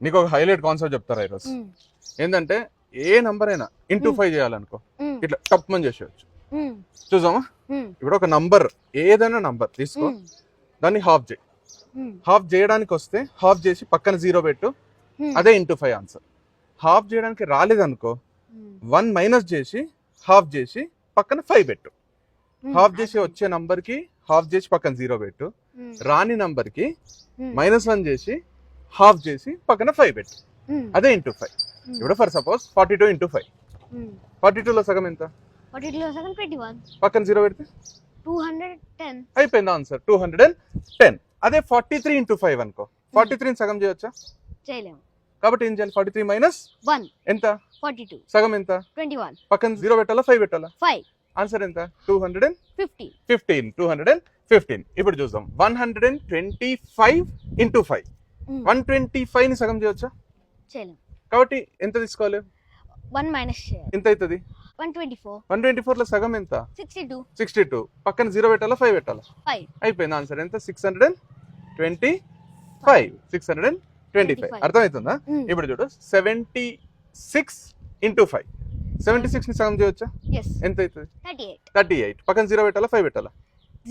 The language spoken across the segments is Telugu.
నీకు ఒక హైలైట్ కాన్సెప్ట్ చెప్తారా ఈరోజు. ఏంటంటే ఏ నంబర్ అయినా ఇంటూ 5 చేయాలనుకో ఇట్లా టప్ మని చేసేయచ్చు. చూసామా, ఇప్పుడు ఒక నంబర్ ఏదైనా నంబర్ తీసుకో, దాన్ని హాఫ్ చేయి. హాఫ్ చేయడానికి వస్తే హాఫ్ చేసి పక్కన 0 పెట్టు, అదే ఇంటూ 5 ఆన్సర్. హాఫ్ చేయడానికి రాలేదనుకో 1 మైనస్ చేసి హాఫ్ చేసి పక్కన 5 పెట్టు. హాఫ్ చేసి వచ్చే నంబర్ కి హాఫ్ చేసి పక్కన 0 పెట్టు, రాని నంబర్ కి -1 చేసి హాఫ్ చేసి పక్కన 5 పెట్టు, అదే ఇంటూ 5. ఇప్పుడు ఫర్ సపోజ్ 42 ఇంటూ 5, 42 లో సగం ఎంత? 42 లో సగం 21. పక్కన 0 పెడితే 210. అయిపోయింది ఆన్సర్ 210. అదే 43 ఇంటూ 5 అనుకో, 43 సగం చేయొచ్చా? చేయలేము. కాబట్టి ఏం చేయాలి? 43 మైనస్ 1 ఎంత? 42. సగం ఎంత? 21. పక్కన 0 పెట్టాలా 5 పెట్టాలా? 5. ఆన్సర్ ఎంత? 215. 215. ఇప్పుడు చూద్దాం 125 ఇంటూ 5. 125 ని సగం చేయొచ్చా? చేయలేము. కాబట్టి ఎంత తీసుకోవాలి? 1 మైనస్ చేయాలి. ఎంత అవుతుంది? 124. 124 లో సగం ఎంత? 62. 62. పక్కన 0 పెట్టాలా 5 పెట్టాలా? 5. అయిపోయింది ఆన్సర్ ఎంత? 625. 625. అర్థమవుతుందా? ఇప్పుడు చూడు 76 ఇంటూ 5. 76 ని సగం చేయొచ్చా? yes. ఎంత అవుతుంది? 38. 38. పక్కన 0 పెట్టాలా 5 పెట్టాలా?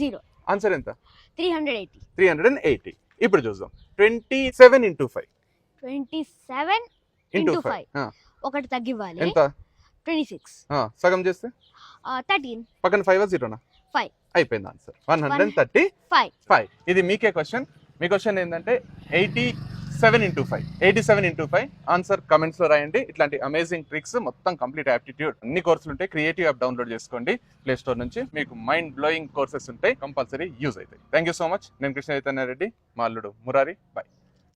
0. ఆన్సర్ ఎంత? 380. 380. ఇప్పుడు చూద్దాం 27 ఇంటూ 5. 27 into into 5 5. ఒకటి తగ్గివ్వాలి. ఎంత? 26. సగం చేస్తే 13. పక్కన 5 0నా? 5. అయిపోయింది ఆన్సర్ 135. 5. ఇది మీకే క్వశ్చన్. మీ క్వశ్చన్ ఏంటంటే 87 ఇంటూ 5. 87 ఇంటూ 5 ఆన్సర్ కమెంట్స్ లో రాయండి. ఇట్లాంటి అమేజింగ్ ట్రిక్స్ మొత్తం కంప్లీట్ యాప్టిట్యూడ్ అన్ని కోర్సులు ఉంటాయి. క్రియేటివ్ యాప్ డౌన్లోడ్ చేసుకోండి ప్లే స్టోర్ నుంచి. మీకు మైండ్ బ్లోయింగ్ కోర్సెస్ ఉంటాయి, కంపల్సరీ యూజ్ అవుతాయి. Thank you so much. నేను కృష్ణ చైతన్య రెడ్డి, మా అల్లుడు మురారి. బాయ్.